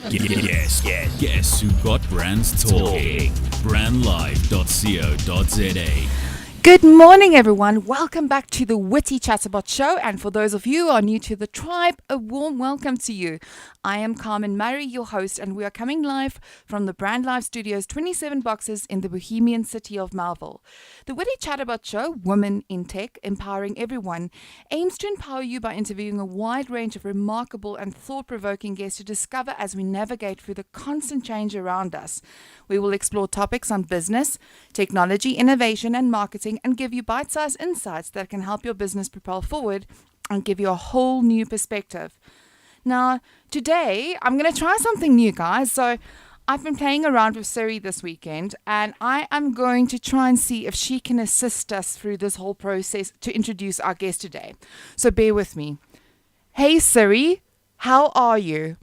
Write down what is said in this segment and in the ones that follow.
Guess who got brands talking? Brandlive.co.za. Good morning, everyone. Welcome back to the WITEE Chatterbots show. And for those of you who are new to the tribe, a warm welcome to you. I am Carmen Murray, your host, and we are coming live from the Brand Live Studios, 27 boxes in the bohemian city of Melville. The WITEE Chatterbots show, Women in Tech, Empowering Everyone, aims to empower you by interviewing a wide range of remarkable and thought-provoking guests to discover as we navigate through the constant change around us. We will explore topics on business, technology, innovation, and marketing, and give you bite-sized insights that can help your business propel forward and give you a whole new perspective. Now, today, I'm going to try something new, guys. So, I've been playing around with Siri this weekend, and I am going to try and see if she can assist us through this whole process to introduce our guest today. So, bear with me. Hey, Siri, how are you?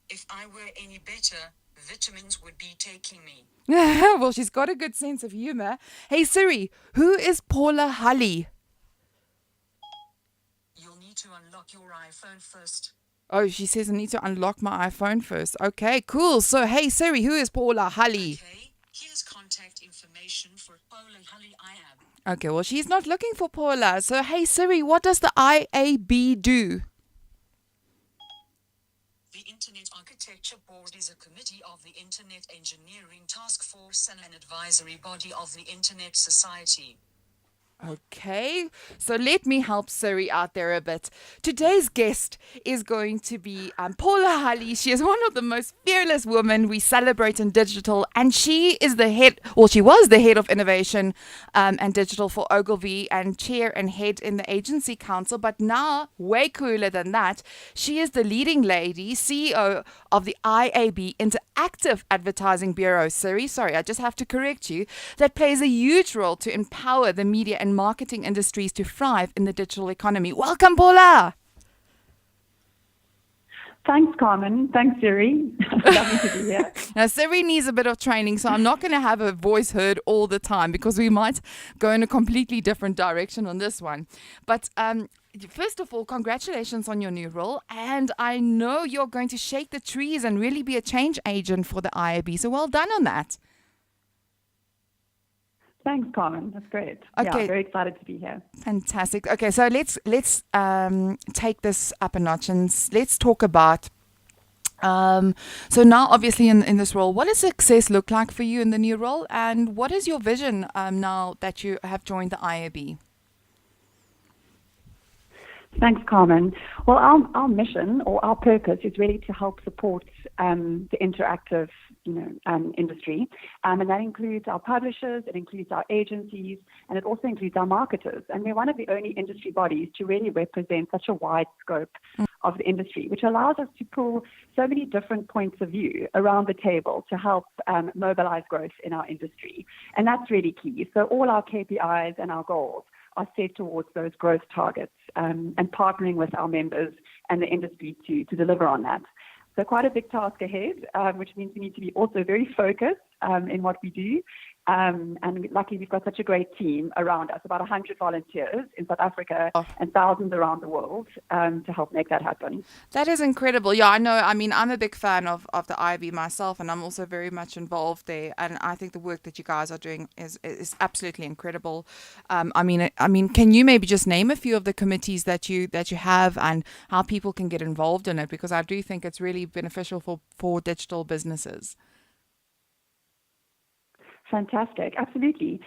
If I were any better, vitamins would be taking me. Well, she's got a good sense of humor. Hey, Siri, who is Paula Hulley? You'll need to unlock your iPhone first. Oh, she says I need to unlock my iPhone first. Okay, cool. So, hey, Siri, who is Paula Hulley? Okay, here's contact information for Paula Hulley. I am. Okay, well, she's not looking for Paula. So, hey, Siri, what does the IAB do? The Internet Architecture Board is a committee of the Internet Engineering Task Force and an advisory body of the Internet Society. Okay, so let me help Siri out there a bit. Today's guest is going to be Paula Hulley. She is one of the most fearless women we celebrate in digital, and she is the head, well, she was the head of innovation and digital for Ogilvy and chair and head in the agency council. But now, way cooler than that, she is the leading lady, CEO of the IAB Interactive Advertising Bureau. Siri, sorry, I just have to correct you. That plays a huge role to empower the media and marketing industries to thrive in the digital economy. Welcome, Paula. Thanks, Carmen. Thanks, Siri. Lovely to be here. Now, Siri needs a bit of training, so I'm not going to have her voice heard all the time because we might go in a completely different direction on this one. But first of all, congratulations on your new role. And I know you're going to shake the trees and really be a change agent for the IAB. So well done on that. Thanks, Carmen. That's great. Okay. Yeah, very excited to be here. Fantastic. Okay, so let's take this up a notch and let's talk about. So now, obviously, in this role, what does success look like for you in the new role, and what is your vision now that you have joined the IAB? Thanks, Carmen. Well, our mission or our purpose is really to help support the interactive, industry, and that includes our publishers, it includes our agencies, and it also includes our marketers. And we're one of the only industry bodies to really represent such a wide scope of the industry, which allows us to pull so many different points of view around the table to help mobilize growth in our industry. And that's really key. So all our KPIs and our goals are set towards those growth targets and partnering with our members and the industry to deliver on that. So quite a big task ahead, which means we need to be also very focused in what we do. And luckily, we've got such a great team around us, about 100 volunteers in South Africa and thousands around the world to help make that happen. That is incredible. Yeah, I know. I mean, I'm a big fan of the IAB myself, and I'm also very much involved there. And I think the work that you guys are doing is absolutely incredible. I mean, can you maybe just name a few of the committees that you have and how people can get involved in it? Because I do think it's really beneficial for digital businesses. Fantastic. Absolutely.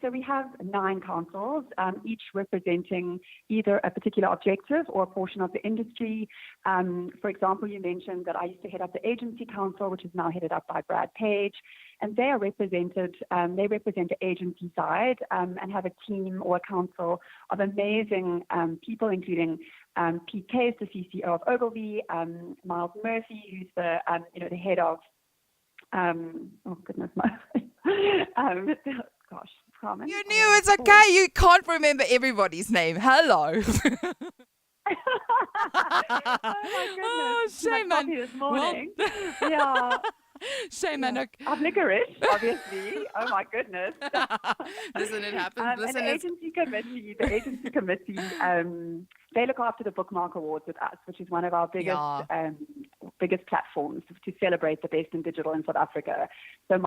So we have 9 councils, each representing either a particular objective or a portion of the industry. For example, you mentioned that I used to head up the agency council, which is now headed up by Brad Page. And they are represented, they represent the agency side and have a team or a council of amazing people, including Pete Case, the CCO of Ogilvy, Miles Murphy, who's the head of oh goodness, gosh, Carmen. You knew it's okay. You can't remember everybody's name. Hello. Oh my goodness! Oh, shame, man. This morning. Yeah. Shame, Anuk. I'm licorice, obviously. Oh my goodness. Listen, it happens. And Listen, the agency committee, they look after the Bookmark Awards with us, which is one of our biggest platforms to celebrate the best in digital in South Africa. So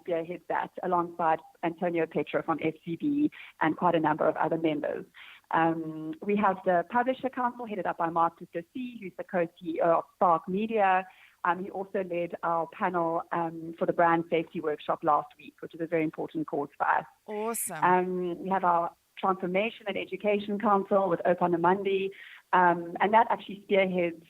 spearheads that alongside Antonio Petra from FCB and quite a number of other members. We have the Publisher Council headed up by Mark Duplessis, who's the co-CEO of Spark Media. He also led our panel for the Brand Safety Workshop last week, which is a very important cause for us. Awesome. We have our Transformation and Education Council with Opa Namandi, and that actually spearheads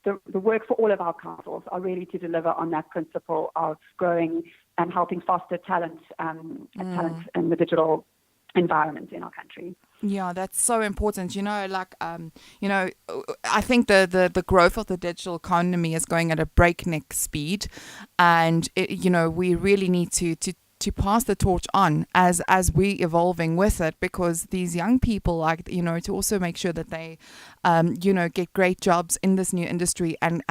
the work for all of our councils are really to deliver on that principle of growing and helping foster talent in the digital environment in our country. Yeah, that's so important. I think the growth of the digital economy is going at a breakneck speed, and we really need to pass the torch on as we evolving with it, because these young people, to also make sure that they get great jobs in this new industry and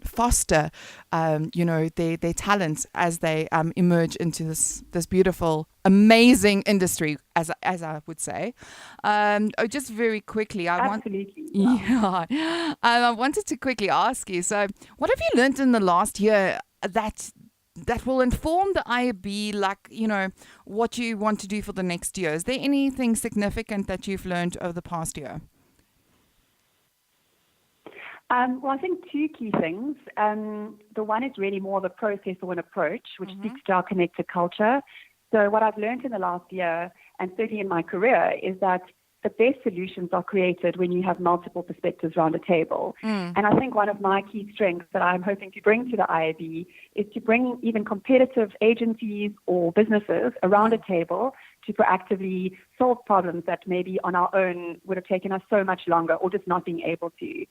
foster their talents as they emerge into this beautiful, amazing industry, as I would say. Just very quickly, I wanted to quickly ask you, so what have you learned in the last year that will inform the IAB, what you want to do for the next year? Is there anything significant that you've learned over the past year? Well, I think two key things. The one is really more of a process or an approach, which speaks to our connected culture. So what I've learned in the last year, and certainly in my career, is that the best solutions are created when you have multiple perspectives around a table. And I think one of my key strengths that I'm hoping to bring to the IAB is to bring even competitive agencies or businesses around a table to proactively solve problems that maybe on our own would have taken us so much longer or just not being able to.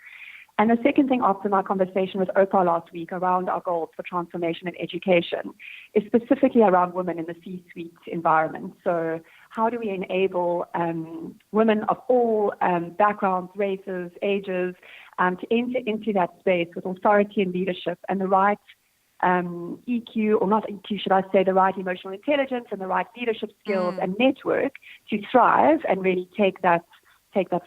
And the second thing after my conversation with Oprah last week around our goals for transformation and education is specifically around women in the C-suite environment. So how do we enable women of all backgrounds, races, ages to enter into that space with authority and leadership and the right EQ, or not EQ, should I say, the right emotional intelligence and the right leadership skills and network to thrive and really take that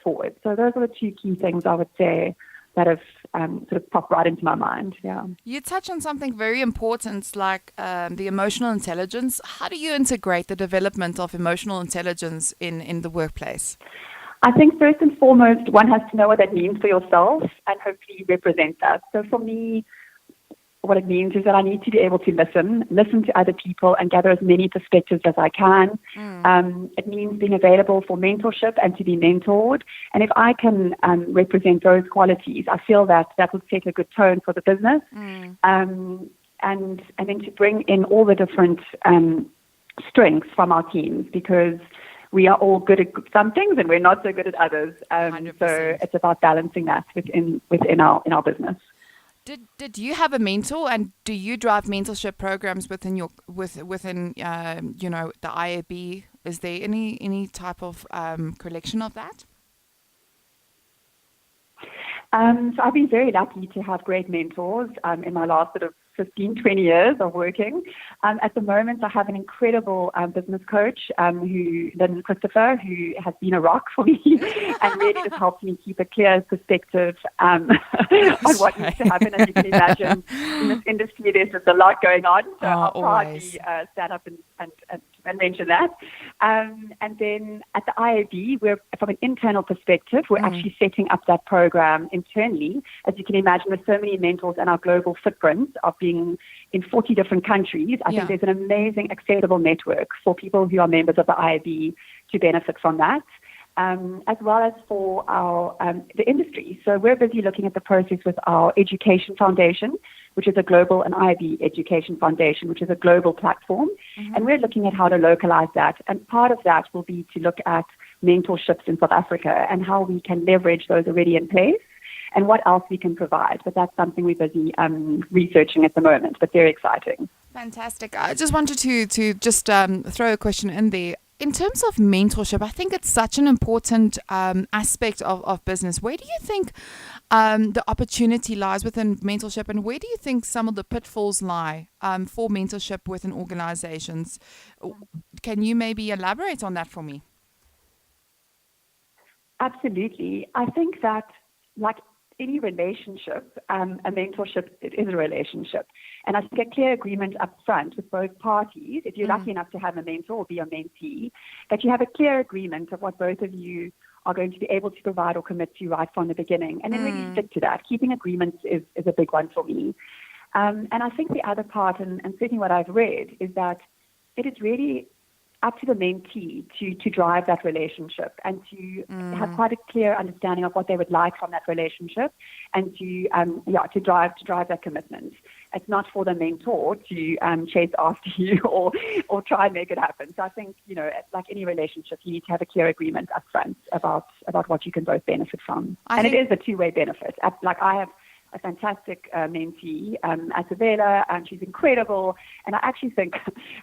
forward. So those are the two key things I would say that have sort of popped right into my mind. Yeah. You touch on something very important, like the emotional intelligence. How do you integrate the development of emotional intelligence in the workplace? I think first and foremost, one has to know what that means for yourself and hopefully represent that. So for me, what it means is that I need to be able to listen to other people and gather as many perspectives as I can. It means being available for mentorship and to be mentored. And if I can represent those qualities, I feel that will set a good tone for the business. And then to bring in all the different strengths from our teams, because we are all good at some things and we're not so good at others. So it's about balancing that within our business. Did you have a mentor, and do you drive mentorship programs within the IAB? Is there any type of collection of that? So I've been very lucky to have great mentors in my last sort of 15, 20 years of working. At the moment, I have an incredible business coach, Lynn Christopher, who has been a rock for me and really just helps me keep a clear perspective on what needs to happen. As you can imagine, in this industry, there's just a lot going on. So I'll probably stand up and mention that. And then at the IAB, from an internal perspective, we're actually setting up that program internally. As you can imagine, with so many mentors and our global footprint of being in 40 different countries, I think there's an amazing accessible network for people who are members of the IAB to benefit from that, as well as for the industry. So we're busy looking at the process with our Education Foundation, which is a global, an IAB Education Foundation, which is a global platform. And we're looking at how to localize that. And part of that will be to look at mentorships in South Africa and how we can leverage those already in place and what else we can provide. But that's something we're busy researching at the moment, but very exciting. Fantastic. I just wanted to just throw a question in there. in terms of mentorship, I think it's such an important aspect of business. Where do you think the opportunity lies within mentorship, and where do you think some of the pitfalls lie for mentorship within organizations? Can you maybe elaborate on that for me? Absolutely. I think that, like any relationship, a mentorship, it is a relationship. And I think a clear agreement up front with both parties, if you're lucky enough to have a mentor or be a mentee, that you have a clear agreement of what both of you are going to be able to provide or commit to right from the beginning. And then really stick to that. Keeping agreements is a big one for me. And I think the other part, and certainly what I've read, is that it is really up to the mentee to drive that relationship and to have quite a clear understanding of what they would like from that relationship, and to drive that commitment. It's not for the mentor to chase after you or try and make it happen. So I think, like any relationship, you need to have a clear agreement up front about what you can both benefit from. It is a two-way benefit. Like I have a fantastic mentee at Avela, and she's incredible. And I actually think,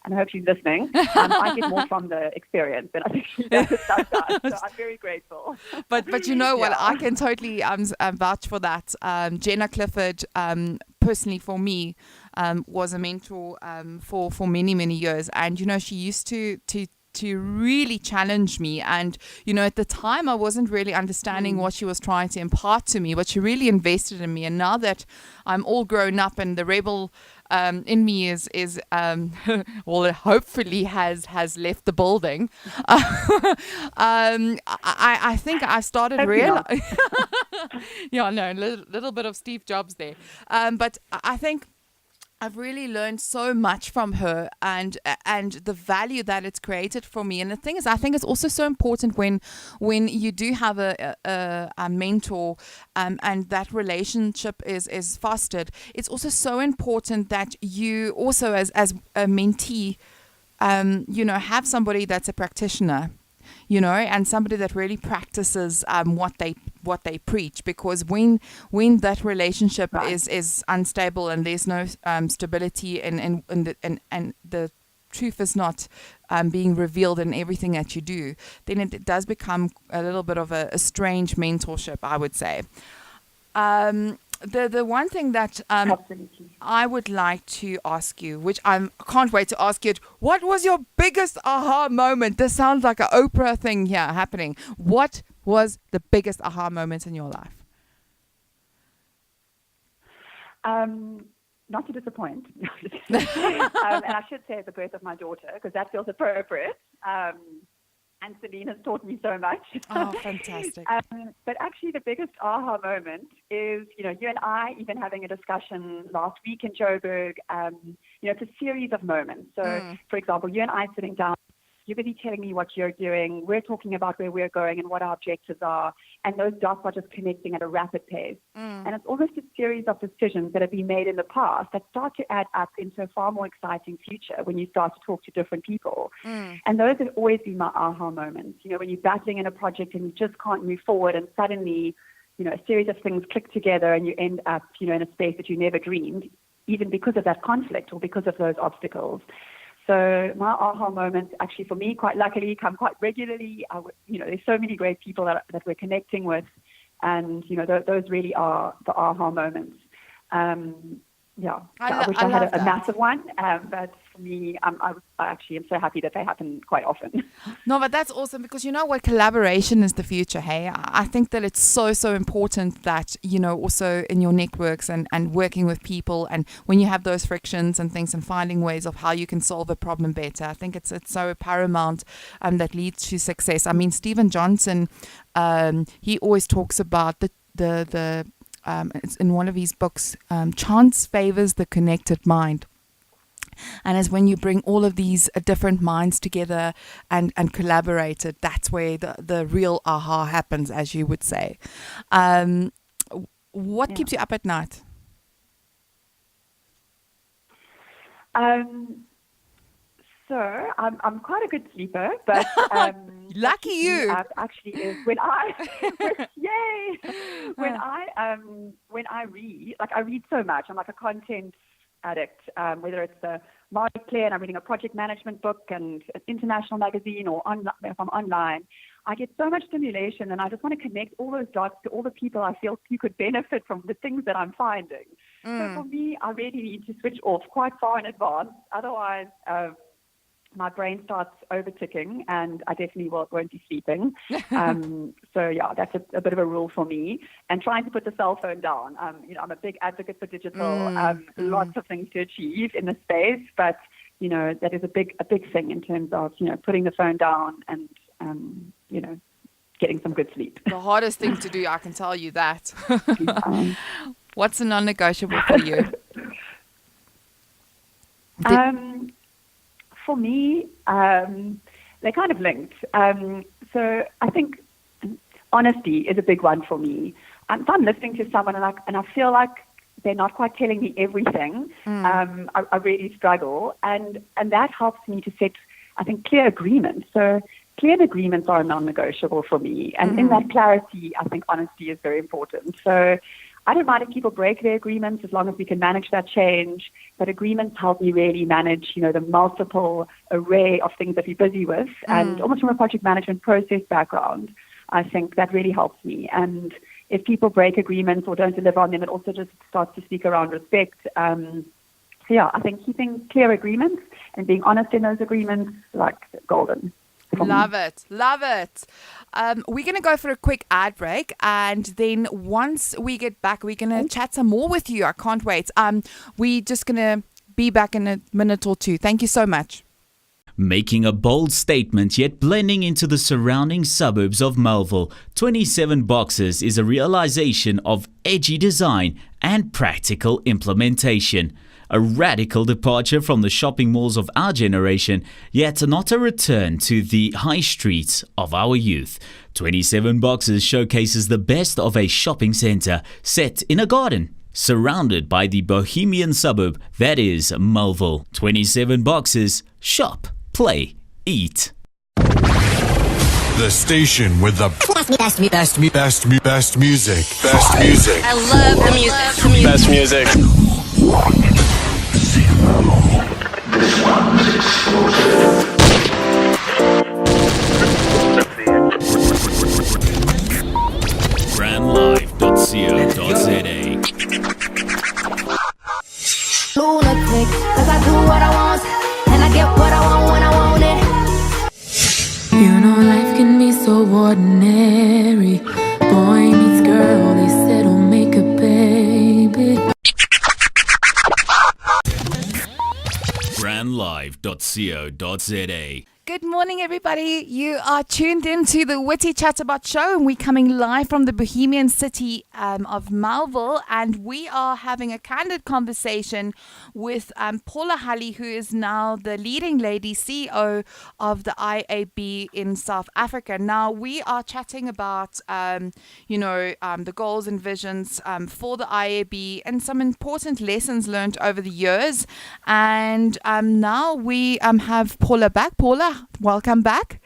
and I hope she's listening, I get more from the experience than I think she does. So I'm very grateful. But you know what? I can totally vouch for that. Jenna Clifford, personally for me, was a mentor for many, many years. And, she used to really challenge me. And, at the time I wasn't really understanding what she was trying to impart to me, but she really invested in me. And now that I'm all grown up and the rebel in me is well, it hopefully has left the building. I think I started realizing, little bit of Steve Jobs there. But I think I've really learned so much from her and the value that it's created for me. And the thing is, I think it's also so important when you do have a mentor and that relationship is fostered. It's also so important that you also as a mentee, have somebody that's a practitioner, and somebody that really practices what they preach, because when that relationship is unstable and there's no stability and the truth is not being revealed in everything that you do, then it does become a little bit of a strange mentorship, I would say. The one thing that I would like to ask you, which I can't wait to ask you, what was your biggest aha moment? This sounds like an Oprah thing here happening. What was the biggest aha moment in your life? Not to disappoint. And I should say the birth of my daughter, because that feels appropriate. And Celine has taught me so much. Oh, fantastic. But actually the biggest aha moment is, you and I even having a discussion last week in Joburg. It's a series of moments. So, for example, you and I sitting down, you're going to be telling me what you're doing. We're talking about where we're going and what our objectives are. And those dots are just connecting at a rapid pace. And it's almost a series of decisions that have been made in the past that start to add up into a far more exciting future when you start to talk to different people. And those have always been my aha moments. When you're battling in a project and you just can't move forward, and suddenly, a series of things click together and you end up, in a space that you never dreamed, even because of that conflict or because of those obstacles. So my aha moments, actually, for me, quite luckily, come quite regularly. There's so many great people that we're connecting with, and those really are the aha moments. I wish I had a massive one, but for me, I actually am so happy that they happen quite often. No, but that's awesome, because you know what? Collaboration is the future, hey? I think that it's so important that, also in your networks and working with people, and when you have those frictions and things and finding ways of how you can solve a problem better, I think it's so paramount that leads to success. I mean, Stephen Johnson, he always talks about the it's in one of his books, chance favors the connected mind. And as when you bring all of these different minds together and collaborate it, that's where the real aha happens, as you would say. What keeps you up at night? So I'm quite a good sleeper, but lucky you. Actually, is when I yay when I read. Like, I read so much. I'm like a content addict, whether it's the Marie Claire and I'm reading a project management book and an international magazine, or if I'm online, I get so much stimulation, and I just want to connect all those dots to all the people I feel you could benefit from the things that I'm finding. So for me, I really need to switch off quite far in advance. Otherwise, my brain starts over-ticking, and I definitely won't be sleeping. So yeah, that's a bit of a rule for me. And trying to put the cell phone down. I'm a big advocate for digital. Lots of things to achieve in the space, but that is a big thing in terms of putting the phone down and getting some good sleep. The hardest thing to do, I can tell you that. What's a non-negotiable for you? For me, they're kind of linked. So I think honesty is a big one for me. If I'm listening to someone and I feel like they're not quite telling me everything, I really struggle. And that helps me to set, I think, clear agreements. So clear agreements are non-negotiable for me. And in that clarity, I think honesty is very important. So I don't mind if people break their agreements as long as we can manage that change. But agreements help me really manage, the multiple array of things that we're busy with. And almost from a project management process background, I think that really helps me. And if people break agreements or don't deliver on them, it also just starts to speak around respect. So yeah, I think keeping clear agreements and being honest in those agreements, like golden. Love it. We're going to go for a quick ad break, and then once we get back, we're going to chat some more with you. I can't wait. We're just going to be back in a minute or two. Thank you so much. Making a bold statement yet blending into the surrounding suburbs of Melville, 27 Boxes is a realization of edgy design and practical implementation. A radical departure from the shopping malls of our generation, yet not a return to the high streets of our youth. 27 Boxes showcases the best of a shopping centre set in a garden, surrounded by the bohemian suburb that is Melville. 27 Boxes, shop, play, eat. The station with the best music. I love the music. Best music. brandlife.co.za. Lunatic, 'cause I do what I want, and I get what I want when I want it. Life can be so ordinary. Boy meets girl, they settle, make a baby. brandlife.co.za. Good morning, everybody. You are tuned in to the WITEE Chatterbots show, and we're coming live from the bohemian city of Melville, and we are having a candid conversation with Paula Hulley, who is now the leading lady CEO of the IAB in South Africa. Now, we are chatting about, the goals and visions for the IAB and some important lessons learned over the years. And now we have Paula back. Paula, welcome back,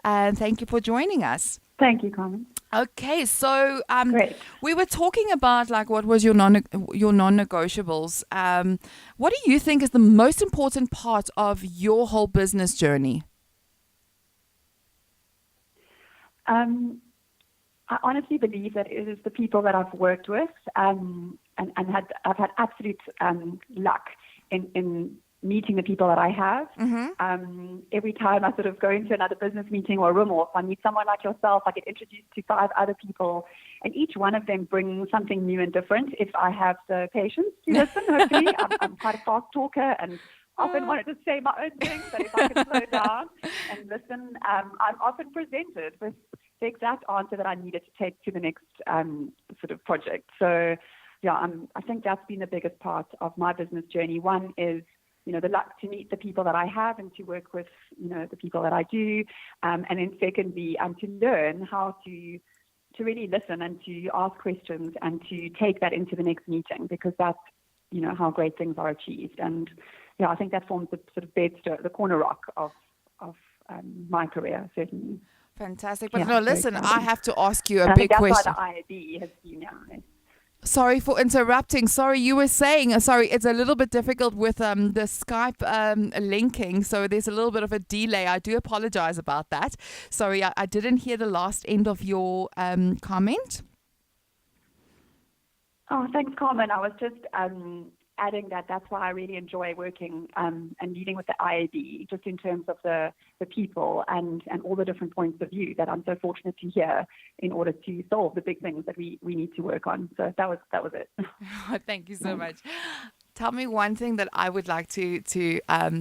and thank you for joining us. Thank you, Carmen. Okay, so Great. we were talking about what was your non-negotiables. What do you think is the most important part of your whole business journey? I honestly believe that it is the people that I've worked with, and I've had absolute luck in meeting the people that I have. Every time I sort of go into another business meeting or room, or if I meet someone like yourself, I get introduced to 5 other people, and each one of them brings something new and different. If I have the patience to listen, hopefully, I'm quite a fast talker and often wanted to say my own thing, but if I can slow down and listen, I'm often presented with the exact answer that I needed to take to the next sort of project. So, yeah, I think that's been the biggest part of my business journey. One is the luck to meet the people that I have and to work with, the people that I do. And then secondly, to learn how to really listen and to ask questions and to take that into the next meeting, because that's, how great things are achieved. And, I think that forms the sort of the corner rock of my career, certainly. Fantastic. But listen, I have to ask you a big that's question. why the IAB has been Sorry for interrupting. Sorry, you were saying, sorry, it's a little bit difficult with the Skype linking, so there's a little bit of a delay. I do apologize about that. Sorry, I didn't hear the last end of your comment. Oh, thanks, Carmen. I was just adding that that's why I really enjoy working and meeting with the IAB, just in terms of the people and all the different points of view that I'm so fortunate to hear in order to solve the big things that we need to work on. So that was it. Thank you so much. Tell me one thing that I would like to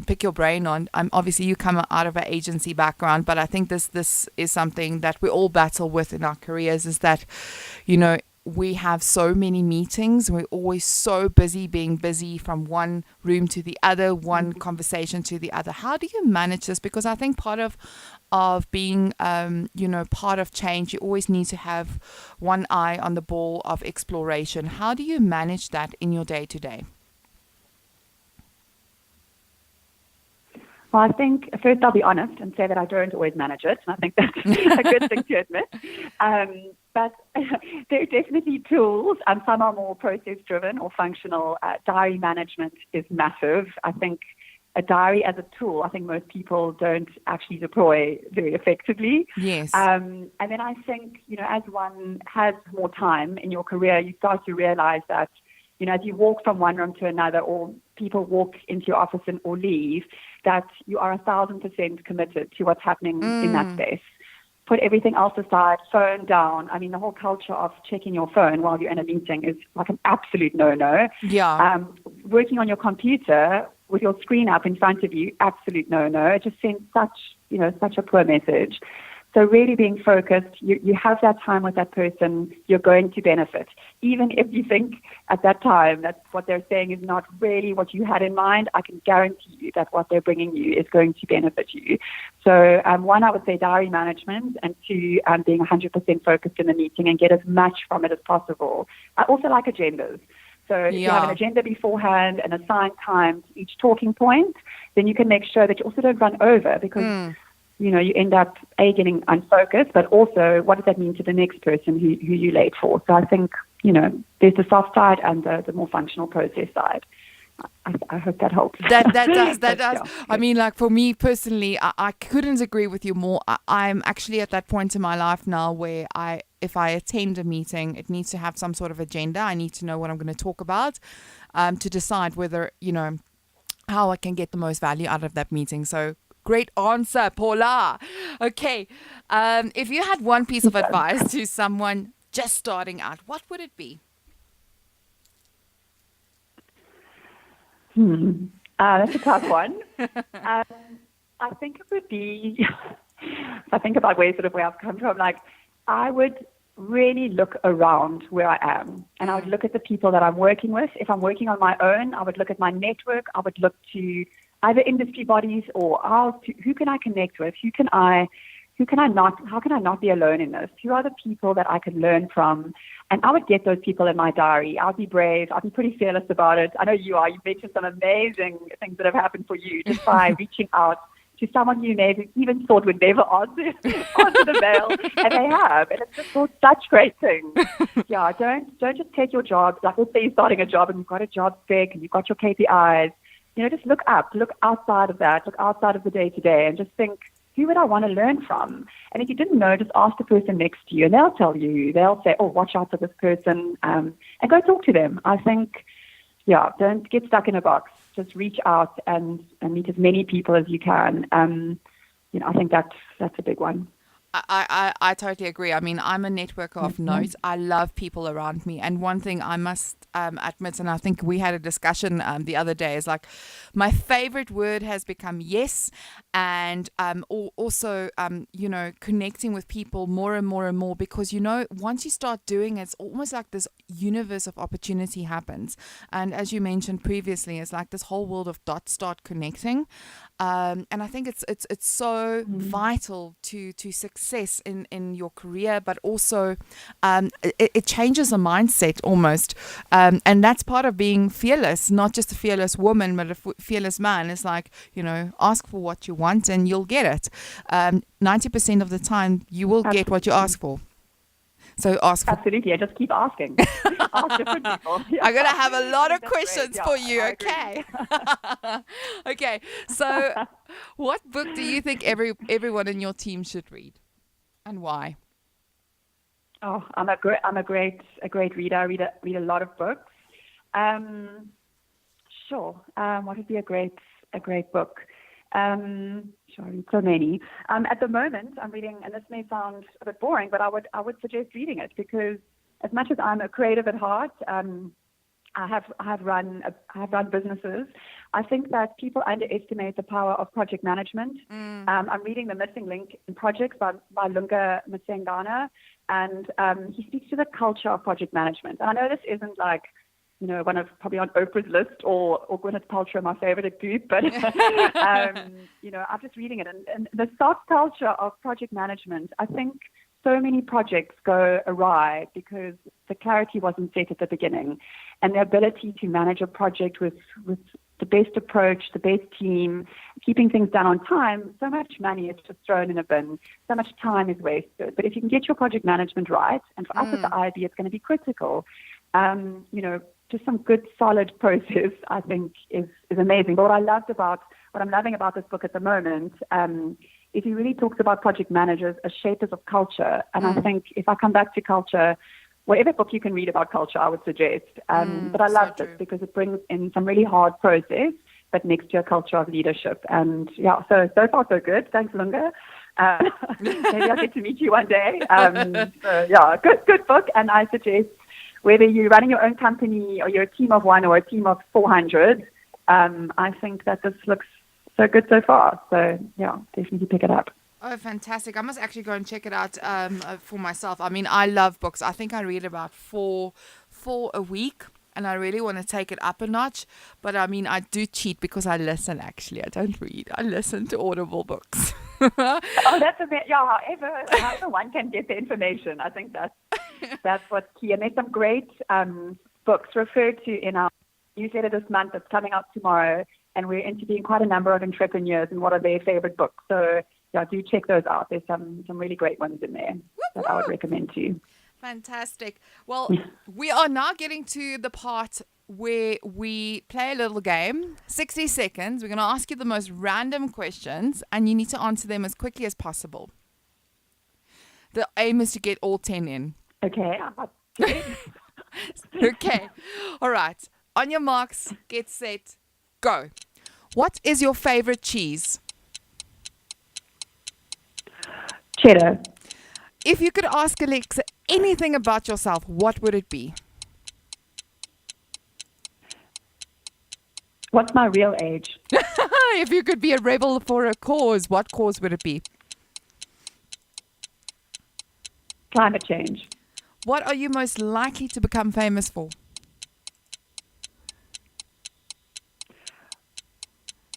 pick your brain on. Obviously, you come out of an agency background, but I think this is something that we all battle with in our careers, is that, we have so many meetings. We're always so busy being busy from one room to the other, one conversation to the other. How do you manage this? Because I think part of being, part of change, you always need to have one eye on the ball of exploration. How do you manage that in your day-to-day? Well, I think first I'll be honest and say that I don't always manage it. And I think that's a good thing to admit. But there are definitely tools, and some are more process-driven or functional. Diary management is massive. I think a diary as a tool, I think most people don't actually deploy very effectively. Yes. And then I think, as one has more time in your career, you start to realize that, as you walk from one room to another, or people walk into your office or leave, that you are 1,000% committed to what's happening in that space. Put everything else aside, phone down. I mean, the whole culture of checking your phone while you're in a meeting is like an absolute no-no. Yeah. Working on your computer with your screen up in front of you, absolute no-no. It just sends such a poor message. So really being focused, you have that time with that person, you're going to benefit. Even if you think at that time that what they're saying is not really what you had in mind, I can guarantee you that what they're bringing you is going to benefit you. So one, I would say diary management, and two, being 100% focused in the meeting and get as much from it as possible. I also like agendas. So if you have an agenda beforehand and assign time to each talking point, then you can make sure that you also don't run over, because you end up getting unfocused, but also what does that mean to the next person who you're late for? So I think, there's the soft side and the more functional process side. I hope that helps. That does. Yeah. I mean, like for me personally, I couldn't agree with you more. I'm actually at that point in my life now where if I attend a meeting, it needs to have some sort of agenda. I need to know what I'm going to talk about to decide whether, how I can get the most value out of that meeting. So great answer, Paula. Okay. If you had one piece of advice to someone just starting out, what would it be? That's a tough one. I think it would be, if I think about where I've come from, like I would really look around where I am, and I would look at the people that I'm working with. If I'm working on my own, I would look at my network. I would look to either industry bodies or who can I connect with? How can I not be alone in this? Who are the people that I can learn from? And I would get those people in my diary. I'll be brave. I'll be pretty fearless about it. I know you are. You've mentioned some amazing things that have happened for you just by reaching out to someone you maybe even thought would never answer the mail, and they have. And it's just all such great things. Yeah, don't just take your job. Like, let's say you're starting a job and you've got a job spec and you've got your KPIs. Just look up, look outside of that, look outside of the day-to-day, and just think, who would I want to learn from? And if you didn't know, just ask the person next to you, and they'll tell you. They'll say, oh, watch out for this person, and go talk to them. I think, don't get stuck in a box. Just reach out and meet as many people as you can. I think that's a big one. I totally agree. I mean, I'm a networker of note. I love people around me. And one thing I must admit, and I think we had a discussion the other day, is like my favorite word has become yes. And also, connecting with people more and more and more, because, once you start doing it, it's almost like this universe of opportunity happens. And as you mentioned previously, it's like this whole world of dots start connecting. And I think it's so vital to success in your career, but also it changes a mindset almost. And that's part of being fearless, not just a fearless woman, but a fearless man. It's like, ask for what you want and you'll get it. 90% of the time, you will get what you ask for. So ask for. Absolutely. I just keep asking. Ask different people. Yeah. I'm gonna have a lot of That's questions great. for Yeah, you. I agree. Okay. Okay. So, what book do you think everyone in your team should read, and why? Oh, I'm a great reader. I read a lot of books. Sure. What would be a great book? Sure, I read so many. At the moment, I'm reading, and this may sound a bit boring, but I would suggest reading it because as much as I'm a creative at heart, I have run businesses. I think that people underestimate the power of project management. I'm reading The Missing Link in Projects by Lunga Msengana, and he speaks to the culture of project management. And I know this isn't like, one of probably on Oprah's list or Gwyneth Paltrow, my favorite group, but I'm just reading it. And the soft culture of project management, I think so many projects go awry because the clarity wasn't set at the beginning, and the ability to manage a project with the best approach, the best team, keeping things done on time. So much money is just thrown in a bin. So much time is wasted. But if you can get your project management right, and for us at the IB, it's going to be critical. Just some good solid process, I think, is amazing. But what I'm loving about this book at the moment, is he really talks about project managers as shapers of culture. And I think if I come back to culture, whatever book you can read about culture, I would suggest. But I love this because it brings in some really hard process, but next to a culture of leadership. And yeah, so far so good. Thanks, Lunga. Maybe I'll get to meet you one day. Good book. And I suggest whether you're running your own company or you're a team of one or a team of 400, I think that this looks so good so far. So yeah, definitely pick it up. Oh, fantastic. I must actually go and check it out for myself. I mean, I love books. I think I read about four a week, and I really want to take it up a notch. But I mean, I do cheat because I listen, actually. I don't read. I listen to Audible books. However one can get the information. I think that's what's key. And there's some great books referred to in our newsletter this month that's coming out tomorrow. And we're interviewing quite a number of entrepreneurs and what are their favorite books. So yeah, do check those out. There's some really great ones in there that I would recommend to you. Fantastic. Well, we are now getting to the part where we play a little game. 60 seconds. We're going to ask you the most random questions, and you need to answer them as quickly as possible. The aim is to get all 10 in. Okay. Okay. All right. On your marks, get set, go. What is your favorite cheese? Cheddar. If you could ask Alexa anything about yourself, what would it be? What's my real age? If you could be a rebel for a cause, what cause would it be? Climate change. What are you most likely to become famous for?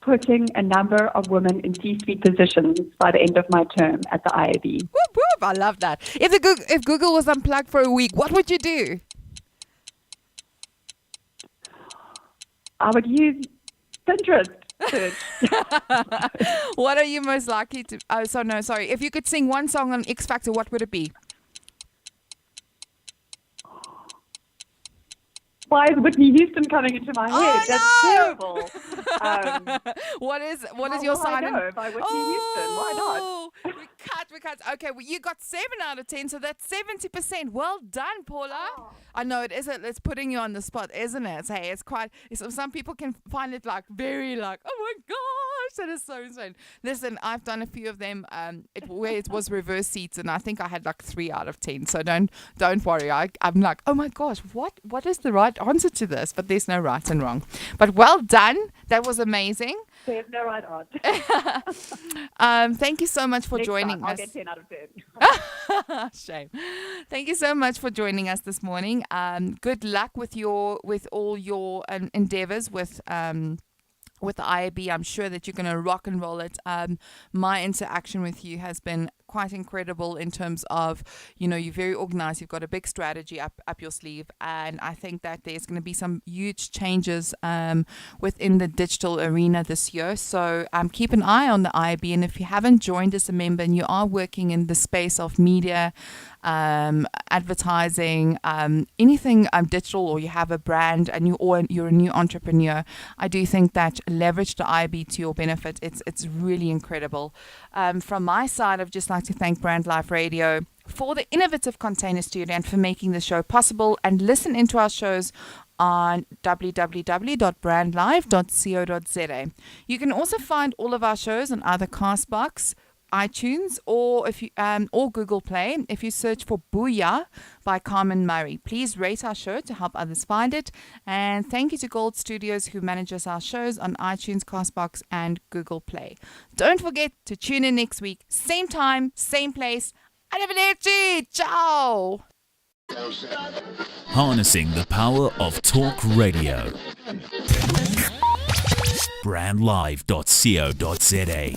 Putting a number of women in C-suite positions by the end of my term at the IAB. Whoop, whoop, I love that. If Google was unplugged for a week, what would you do? I would use Pinterest search. What are you most likely to... Oh, sorry. If you could sing one song on X Factor, what would it be? Why is Whitney Houston coming into my head? That's terrible. What is your sign? I know by Whitney Houston. Why not? We cut. Okay, well, you got 7 out of 10, so that's 70%. Well done, Paula. Oh. I know it isn't. It's putting you on the spot, isn't it? Hey, it's quite. Some people can find it like very like, oh my gosh, that is so insane. Listen, I've done a few of them. Where it was reverse seats, and I think I had like 3 out of 10. So don't worry. I'm like, oh my gosh, what is the right answer to this? But there's no right and wrong. But well done. That was amazing. There's no right answer. Thank you so much for joining us. I'll get 10 out of 10. Shame. Thank you so much for joining us this morning. Good luck with all your endeavors with the IAB. I'm sure that you're going to rock and roll it. My interaction with you has been quite incredible in terms of, you're very organized. You've got a big strategy up your sleeve. And I think that there's going to be some huge changes within the digital arena this year. So keep an eye on the IAB. And if you haven't joined as a member and you are working in the space of media advertising, anything digital, or you have a brand and you're a new entrepreneur, I do think that leverage the IB to your benefit. It's really incredible. From my side, I'd just like to thank Brand Life Radio for the innovative container studio and for making the show possible. And listen into our shows on www.brandlive.co.za. You can also find all of our shows on either Castbox, iTunes, or or Google Play if you search for Booyah by Carmen Murray. Please rate our show to help others find it. And thank you to Gold Studios, who manages our shows on iTunes, Castbox, and Google Play. Don't forget to tune in next week, same time, same place. Arrivederci! Ciao! Harnessing the power of talk radio. Brandlive.co.za